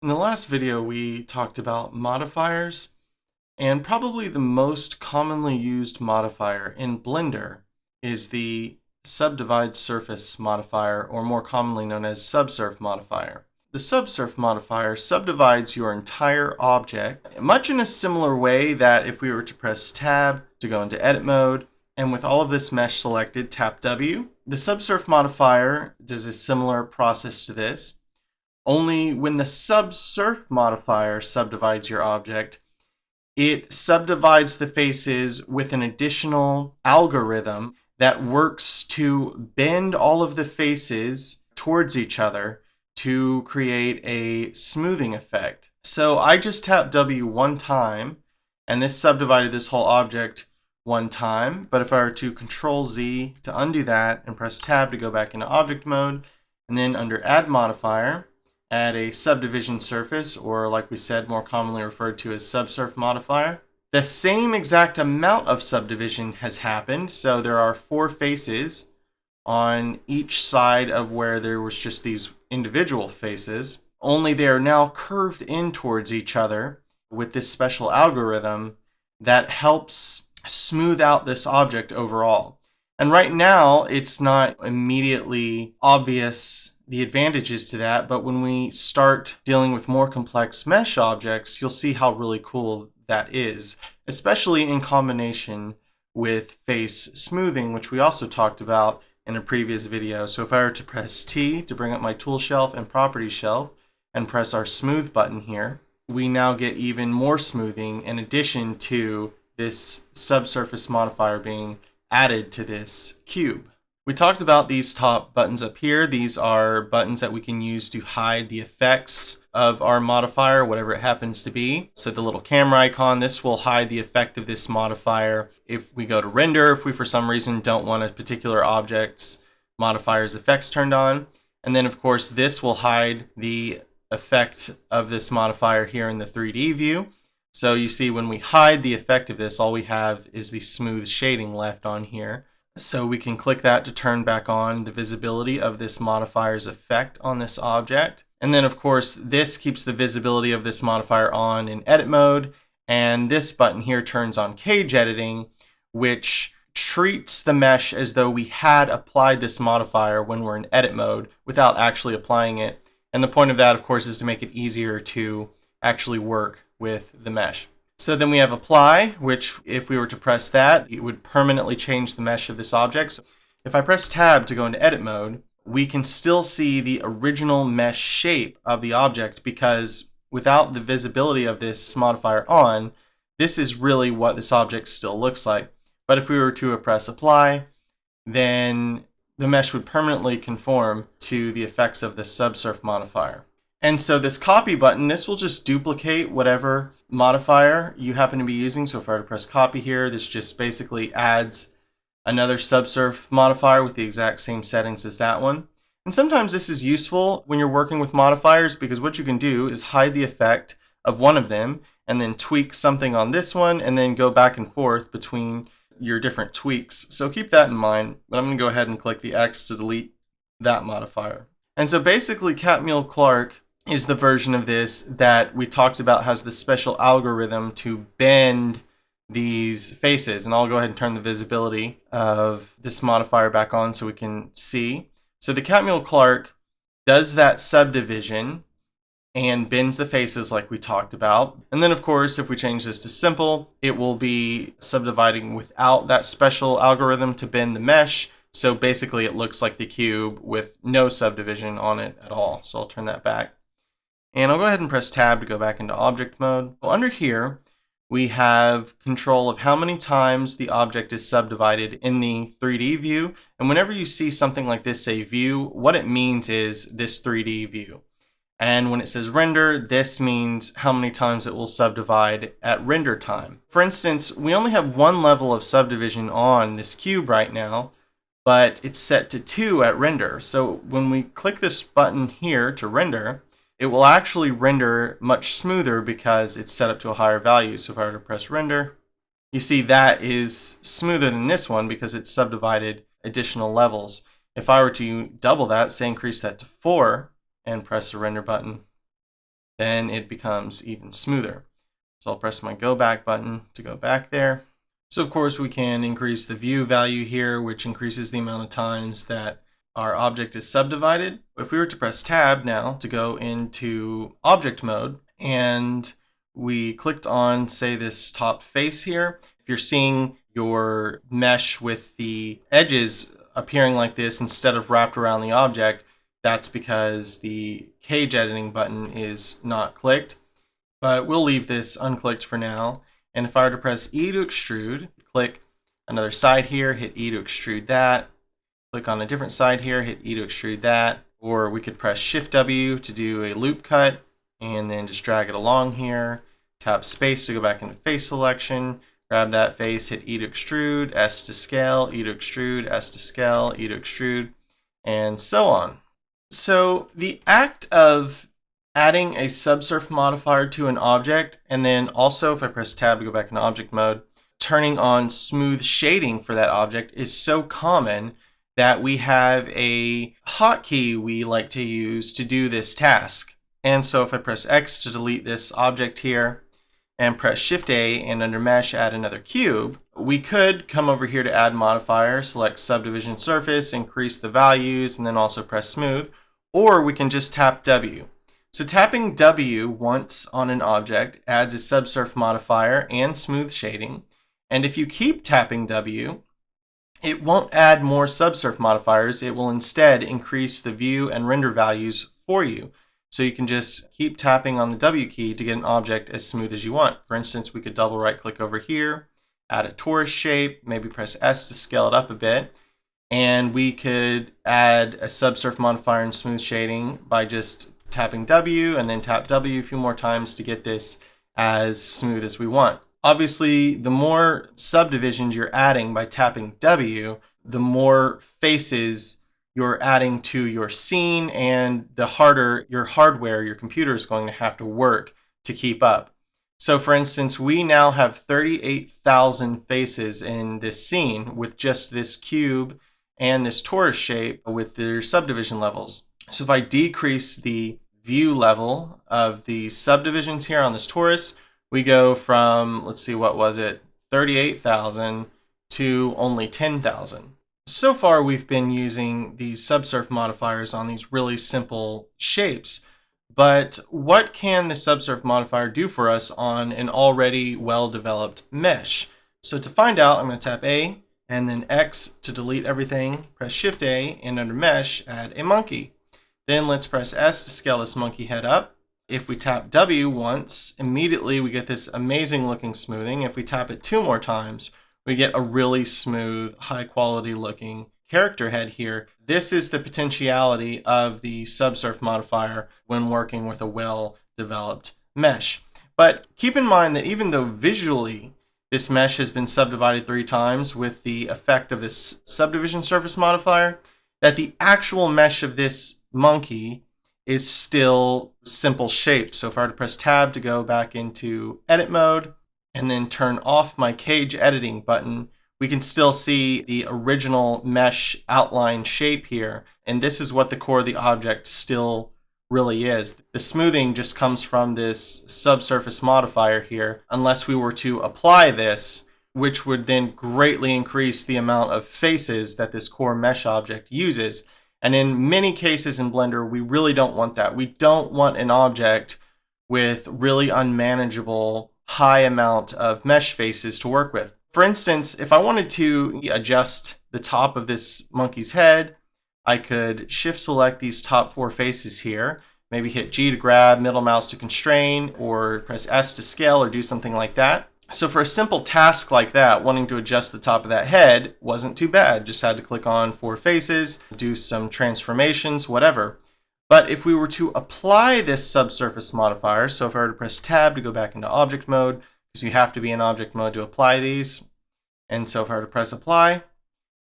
In the last video, we talked about modifiers, and probably the most commonly used modifier in Blender is the Subdivide Surface Modifier, or more commonly known as Subsurf Modifier. The Subsurf Modifier subdivides your entire object, much in a similar way that if we were to press Tab to go into Edit mode, and with all of this mesh selected, tap W. The Subsurf Modifier does a similar process to this. Only when the Subsurf Modifier subdivides your object, it subdivides the faces with an additional algorithm that works to bend all of the faces towards each other to create a smoothing effect. So I just tapped W one time, and this subdivided this whole object one time. But if I were to Control Z to undo that and press Tab to go back into object mode, and then under Add Modifier, add a subdivision surface, or like we said, more commonly referred to as Subsurf Modifier. The same exact amount of subdivision has happened, so there are 4 faces on each side of where there was just these individual faces, only they are now curved in towards each other with this special algorithm that helps smooth out this object overall. And right now, it's not immediately obvious the advantages to that, but when we start dealing with more complex mesh objects, you'll see how really cool that is, especially in combination with face smoothing, which we also talked about in a previous video. So if I were to press T to bring up my tool shelf and property shelf and press our smooth button here, we now get even more smoothing in addition to this subsurface modifier being added to this cube. We talked about these top buttons up here. These are buttons that we can use to hide the effects of our modifier, whatever it happens to be. So the little camera icon, this will hide the effect of this modifier. If we go to render, if we for some reason don't want a particular object's modifier's effects turned on. And then of course this will hide the effect of this modifier here in the 3D view. So you see when we hide the effect of this, all we have is the smooth shading left on here. So we can click that to turn back on the visibility of this modifier's effect on this object. And then of course this keeps the visibility of this modifier on in edit mode, and this button here turns on cage editing, which treats the mesh as though we had applied this modifier when we're in edit mode without actually applying it. And the point of that of course is to make it easier to actually work with the mesh. So then we have apply, which if we were to press that, it would permanently change the mesh of this object. So if I press tab to go into edit mode, we can still see the original mesh shape of the object, because without the visibility of this modifier on, this is really what this object still looks like. But if we were to press apply, then the mesh would permanently conform to the effects of the Subsurf modifier. And so this copy button, this will just duplicate whatever modifier you happen to be using. So if I were to press copy here, this just basically adds another Subsurf modifier with the exact same settings as that one. And sometimes this is useful when you're working with modifiers, because what you can do is hide the effect of one of them and then tweak something on this one and then go back and forth between your different tweaks. So keep that in mind, but I'm going to go ahead and click the X to delete that modifier. And so basically Catmull Clark is the version of this that we talked about has this special algorithm to bend these faces. And I'll go ahead and turn the visibility of this modifier back on so we can see. So the Catmull Clark does that subdivision and bends the faces like we talked about. And then of course, if we change this to simple, it will be subdividing without that special algorithm to bend the mesh. So basically it looks like the cube with no subdivision on it at all. So I'll turn that back. And I'll go ahead and press tab to go back into object mode. Well, under here, we have control of how many times the object is subdivided in the 3D view. And whenever you see something like this say view, what it means is this 3D view. And when it says render, this means how many times it will subdivide at render time. For instance, we only have one level of subdivision on this cube right now, but it's set to 2 at render. So when we click this button here to render, it will actually render much smoother because it's set up to a higher value. So if I were to press render, you see that is smoother than this one because it's subdivided additional levels. If I were to double that, say increase that to 4 and press the render button, then it becomes even smoother. So I'll press my go back button to go back there. So of course we can increase the view value here, which increases the amount of times that our object is subdivided. If we were to press tab now to go into object mode, and we clicked on, say, this top face here, if you're seeing your mesh with the edges appearing like this instead of wrapped around the object, that's because the cage editing button is not clicked. But we'll leave this unclicked for now. And if I were to press E to extrude, click another side here, hit E to extrude that, click on a different side here, hit E to extrude that, or we could press Shift W to do a loop cut, and then just drag it along here, tap space to go back into face selection, grab that face, hit E to extrude, S to scale, E to extrude, S to scale, E to extrude, and so on. So the act of adding a subsurf modifier to an object, and then also if I press tab to go back into object mode, turning on smooth shading for that object is so common that we have a hotkey we like to use to do this task. And so if I press X to delete this object here and press Shift A and under mesh add another cube, we could come over here to add modifier, select subdivision surface, increase the values, and then also press smooth, or we can just tap W. So tapping W once on an object adds a subsurf modifier and smooth shading. And if you keep tapping W, it won't add more subsurf modifiers. It will instead increase the view and render values for you. So you can just keep tapping on the W key to get an object as smooth as you want. For instance, we could double right click over here, add a torus shape, maybe press S to scale it up a bit. And we could add a subsurf modifier and smooth shading by just tapping W and then tap W a few more times to get this as smooth as we want. Obviously, the more subdivisions you're adding by tapping W, the more faces you're adding to your scene, and the harder your hardware, your computer, is going to have to work to keep up. So for instance, we now have 38,000 faces in this scene with just this cube and this torus shape with their subdivision levels. So if I decrease the view level of the subdivisions here on this torus, we go from, let's see, what was it, 38,000 to only 10,000. So far, we've been using these subsurf modifiers on these really simple shapes, but what can the subsurf modifier do for us on an already well-developed mesh? So to find out, I'm going to tap A and then X to delete everything, press Shift A, and under mesh, add a monkey. Then let's press S to scale this monkey head up. If we tap W once, immediately we get this amazing looking smoothing. If we tap it 2 more times, we get a really smooth, high quality looking character head here. This is the potentiality of the subsurf modifier when working with a well-developed mesh. But keep in mind that even though visually this mesh has been subdivided 3 times with the effect of this subdivision surface modifier, that the actual mesh of this monkey is still simple shape. So if I were to press tab to go back into edit mode and then turn off my cage editing button, we can still see the original mesh outline shape here. And this is what the core of the object still really is. The smoothing just comes from this subsurface modifier here, unless we were to apply this, which would then greatly increase the amount of faces that this core mesh object uses. And in many cases in Blender, we really don't want that. We don't want an object with really unmanageable high amount of mesh faces to work with. For instance, if I wanted to adjust the top of this monkey's head, I could shift select these top 4 faces here, maybe hit G to grab, middle mouse to constrain, or press S to scale or do something like that. So for a simple task like that, wanting to adjust the top of that head wasn't too bad. Just had to click on 4 faces, do some transformations, whatever. But if we were to apply this subsurface modifier, so if I were to press tab to go back into object mode, because you have to be in object mode to apply these, and so if I were to press apply,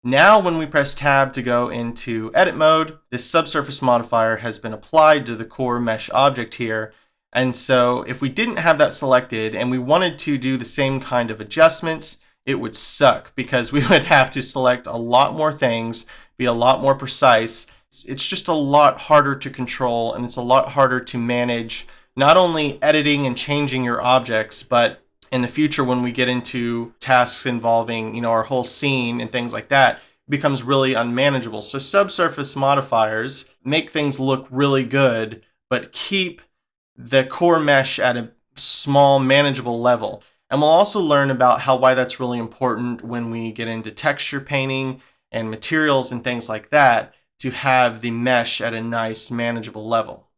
now when we press tab to go into edit mode, this subsurface modifier has been applied to the core mesh object here. And so if we didn't have that selected and we wanted to do the same kind of adjustments, it would suck because we would have to select a lot more things, be a lot more precise. It's just a lot harder to control, and it's a lot harder to manage not only editing and changing your objects, but in the future when we get into tasks involving, our whole scene and things like that, it becomes really unmanageable. So subsurface modifiers make things look really good, but keep the core mesh at a small, manageable level. And we'll also learn about why that's really important when we get into texture painting and materials and things like that, to have the mesh at a nice, manageable level.